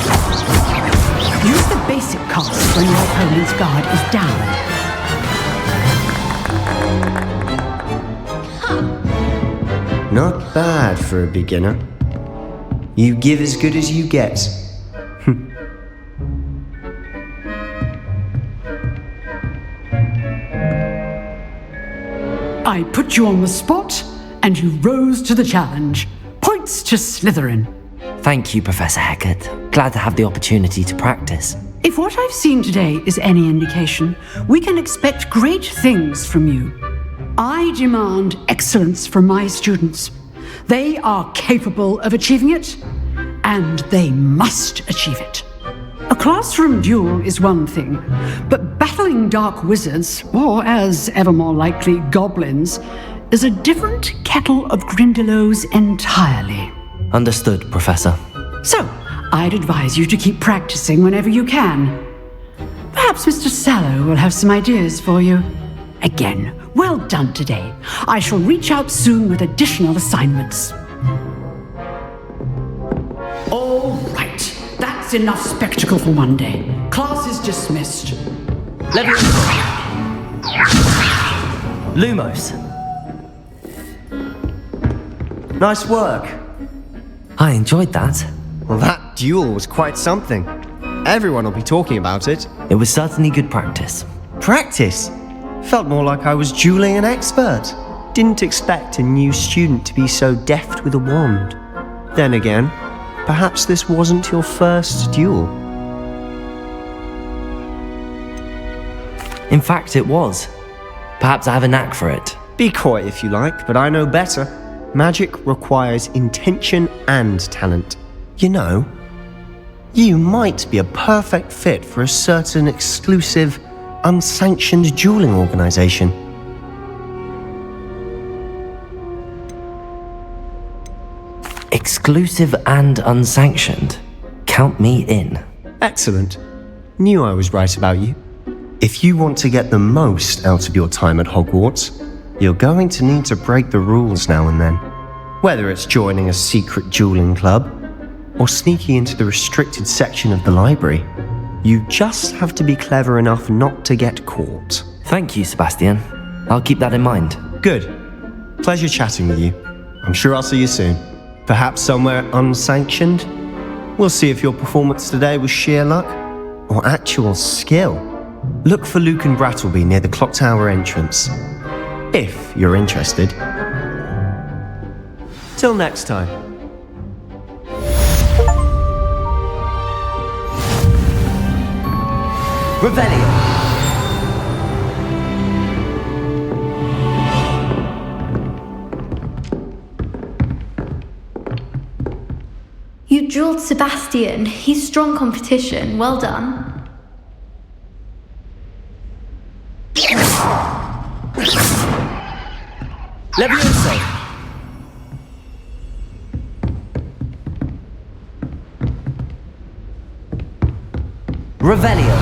Use the basic cast when your opponent's guard is down. Not bad for a beginner. You give as good as you get. I put you on the spot, and you rose to the challenge. Points to Slytherin. Thank you, Professor Hackett. Glad to have the opportunity to practice. If what I've seen today is any indication, we can expect great things from you. I demand excellence from my students. They are capable of achieving it, and they must achieve it. A classroom duel is one thing, but battling dark wizards, or as ever more likely, goblins, is a different kettle of Grindylows entirely. Understood, Professor. So, I'd advise you to keep practicing whenever you can. Perhaps Mr. Sallow will have some ideas for you. Again, well done today. I shall reach out soon with additional assignments. All right, that's enough spectacle for one day. Class is dismissed. Lumos. Nice work. I enjoyed that. Well, that duel was quite something. Everyone will be talking about it. It was certainly good practice. Practice? Felt more like I was dueling an expert. Didn't expect a new student to be so deft with a wand. Then again, perhaps this wasn't your first duel. In fact, it was. Perhaps I have a knack for it. Be coy if you like, but I know better. Magic requires intention and talent. You know, you might be a perfect fit for a certain exclusive, unsanctioned dueling organization. Exclusive and unsanctioned. Count me in. Excellent. Knew I was right about you. If you want to get the most out of your time at Hogwarts, you're going to need to break the rules now and then. Whether it's joining a secret dueling club, or sneaking into the restricted section of the library, you just have to be clever enough not to get caught. Thank you, Sebastian. I'll keep that in mind. Good. Pleasure chatting with you. I'm sure I'll see you soon. Perhaps somewhere unsanctioned? We'll see if your performance today was sheer luck or actual skill. Look for Luke and Brattleby near the clock tower entrance, if you're interested. Till next time. Revelio. You dueled Sebastian. He's strong competition. Well done. Levioso. Revelio.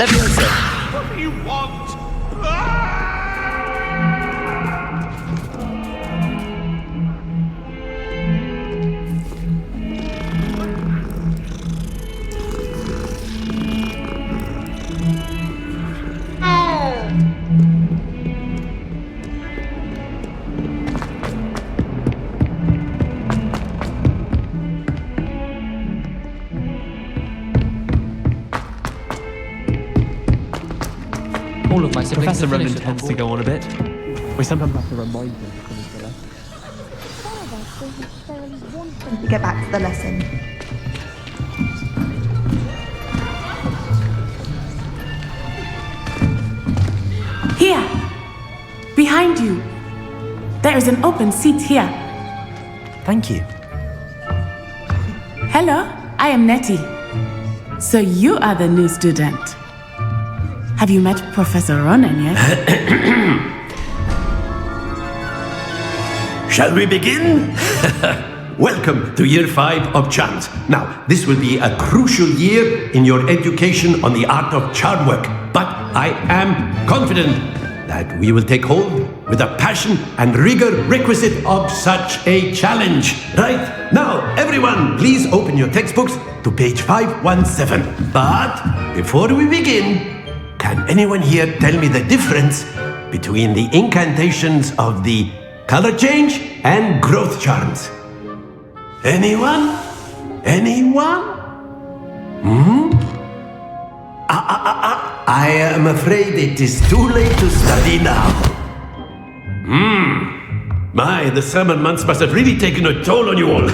Levioso. What do you want? All of my Professor Roman tends to go on a bit. We sometimes have to remind him to come into To get back to the lesson. Here! Behind you! There is an open seat here. Thank you. Hello, I am Nettie. So you are the new student. Have you met Professor Ronan yet? Shall we begin? Welcome to Year 5 of Charms. Now, this will be a crucial year in your education on the art of charm work, but I am confident that we will take hold with the passion and rigor requisite of such a challenge. Right? Now, everyone, please open your textbooks to page 517. But before we begin, can anyone here tell me the difference between the incantations of the color change and growth charms? Anyone? Anyone? I am afraid it is too late to study now. My, the summer months must have really taken a toll on you all.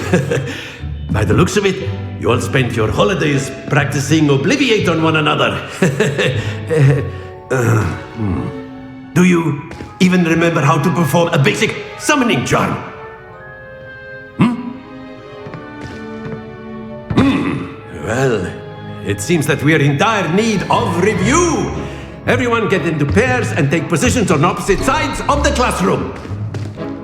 By the looks of it, you all spent your holidays practicing Obliviate on one another. Do you even remember how to perform a basic summoning charm? Well, it seems that we are in dire need of review. Everyone get into pairs and take positions on opposite sides of the classroom.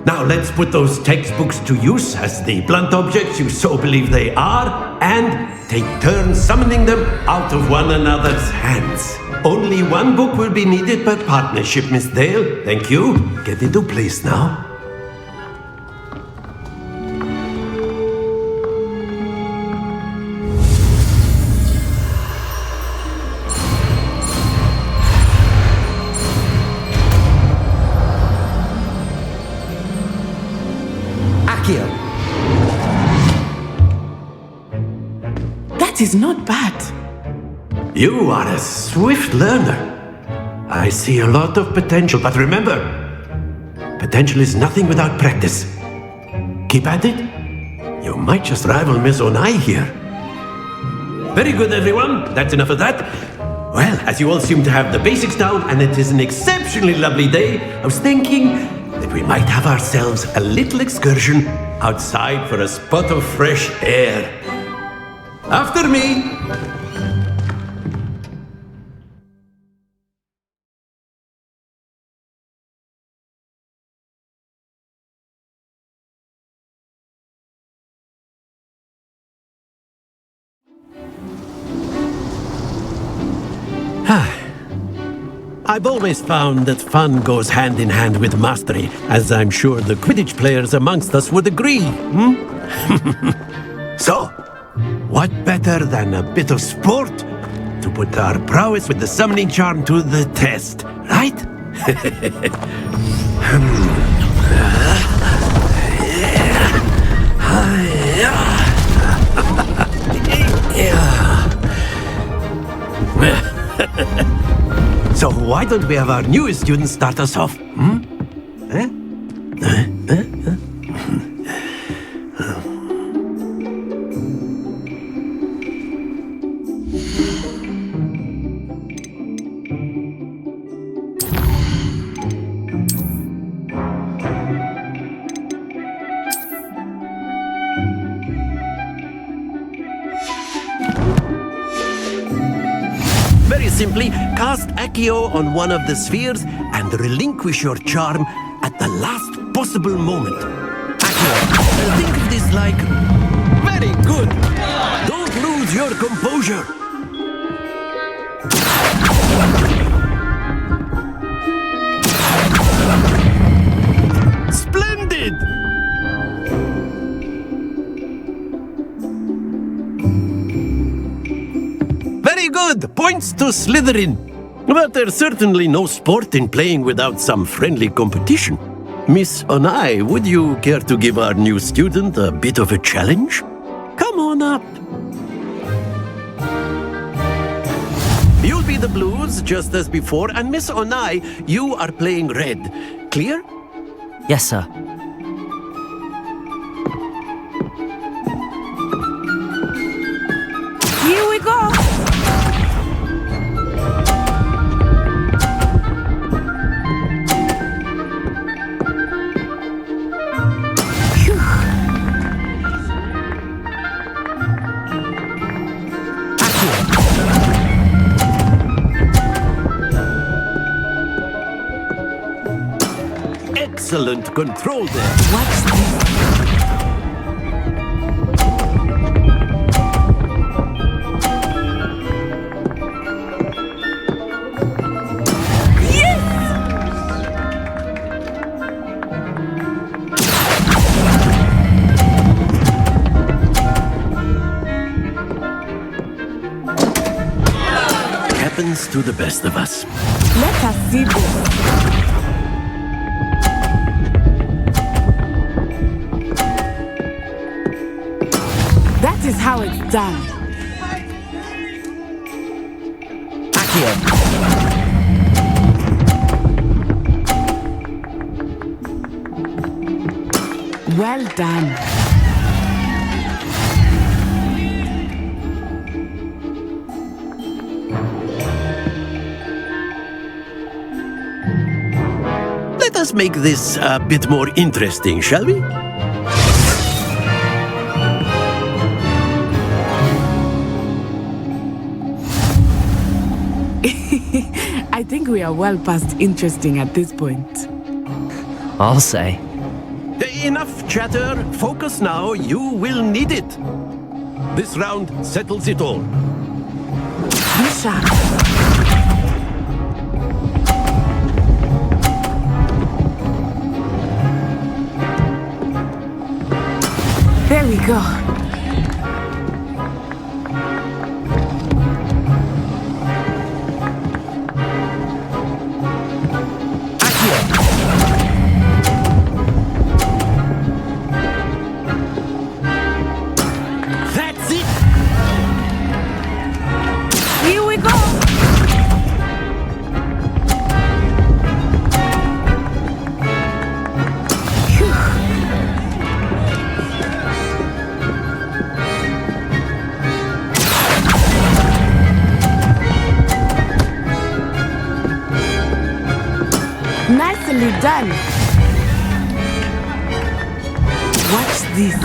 Now let's put those textbooks to use as the blunt objects you so believe they are, and take turns summoning them out of one another's hands. Only one book will be needed per partnership, Miss Dale. Thank you. Get into place now. That is not bad. You are a swift learner. I see a lot of potential, but remember, potential is nothing without practice. Keep at it. You might just rival Miss Onai here. Very good, everyone. That's enough of that. Well, as you all seem to have the basics down, and it is an exceptionally lovely day, I was thinking that we might have ourselves a little excursion outside for a spot of fresh air. After me! I've always found that fun goes hand in hand with mastery, as I'm sure the Quidditch players amongst us would agree. So, what better than a bit of sport to put our prowess with the summoning charm to the test, right? So why don't we have our newest student start us off? Very simply, cast Accio on one of the spheres and relinquish your charm at the last possible moment. Accio, think of this like... Very good! Don't lose your composure! Splendid! Very good! Points to Slytherin. But there's certainly no sport in playing without some friendly competition. Miss Onai, would you care to give our new student a bit of a challenge? Come on up. You'll be the blues, just as before, and Miss Onai, you are playing red. Clear? Yes, sir. Here we go. Excellent control there. What's this? Happens to the best of us. Let us see this. That is how it's done. Accio. Well done. us make this a bit more interesting, shall we? I think we are well past interesting at this point. I'll say. Enough chatter. Focus now. You will need it. This round settles it all. Misha. There we go. That's it. Here we go. Nicely done. Watch this.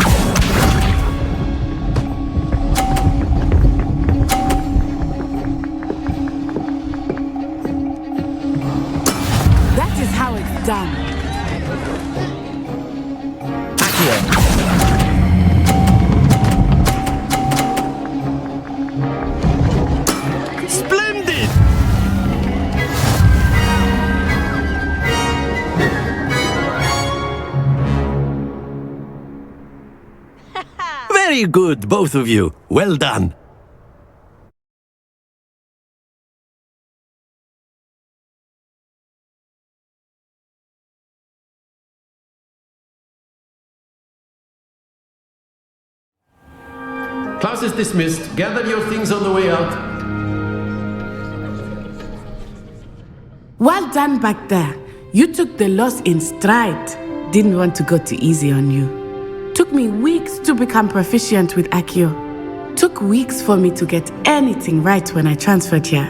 That is how it's done. Splendid. Very good, both of you. Well done. Class is dismissed. Gather your things on the way out. Well done back there. You took the loss in stride. Didn't want to go too easy on you. Took me weeks to become proficient with Accio. Took weeks for me to get anything right when I transferred here.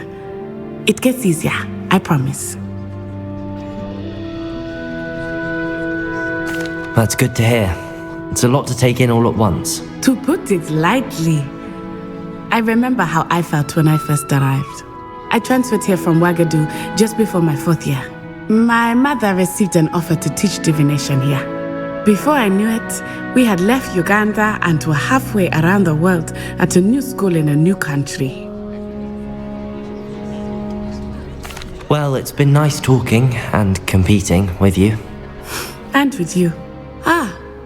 It gets easier, I promise. That's good to hear. It's a lot to take in all at once. To put it lightly, I remember how I felt when I first arrived. I transferred here from Ouagadougou just before my 4th year. My mother received an offer to teach divination here. Before I knew it, we had left Uganda and were halfway around the world at a new school in a new country. Well, it's been nice talking and competing with you. And with you.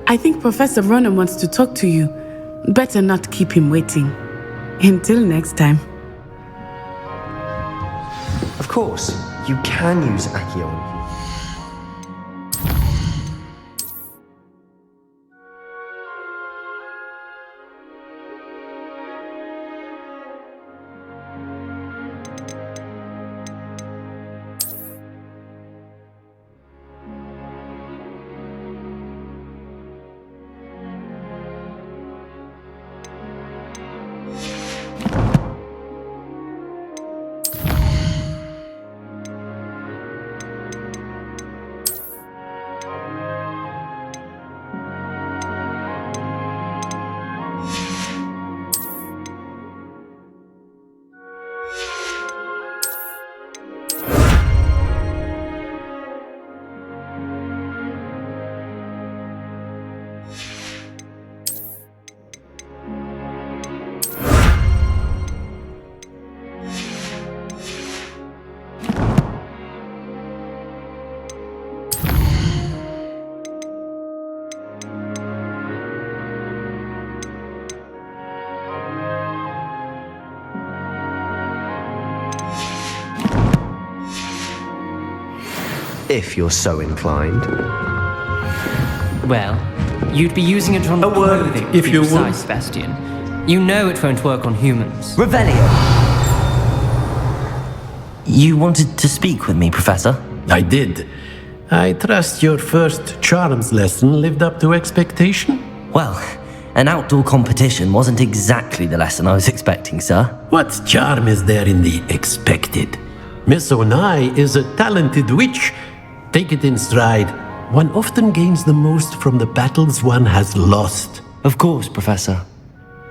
I think Professor Ronan wants to talk to you. Better not keep him waiting. Until next time. Of course, you can use Accio. If you're so inclined. Well, you'd be using it on A word, clothing, if to be you would. precise, Sebastian. You know it won't work on humans. Revelio! You wanted to speak with me, Professor? I did. I trust your first charms lesson lived up to expectation? Well, an outdoor competition wasn't exactly the lesson I was expecting, sir. What charm is there in the expected? Miss Onai is a talented witch, Take it in stride. One often gains the most from the battles one has lost. Of course, Professor.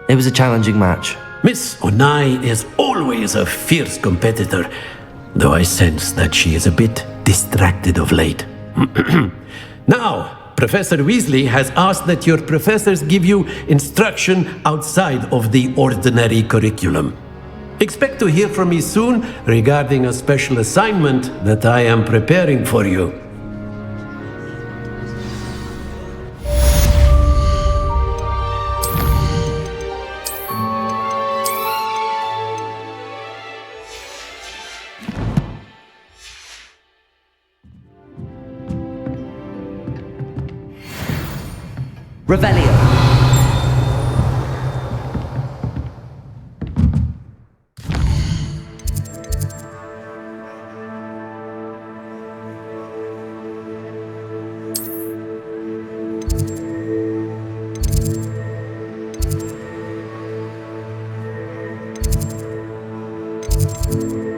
It was a challenging match. Miss Onai is always a fierce competitor, though I sense that she is a bit distracted of late. Now, Professor Weasley has asked that your professors give you instruction outside of the ordinary curriculum. Expect to hear from me soon regarding a special assignment that I am preparing for you. Revelio. you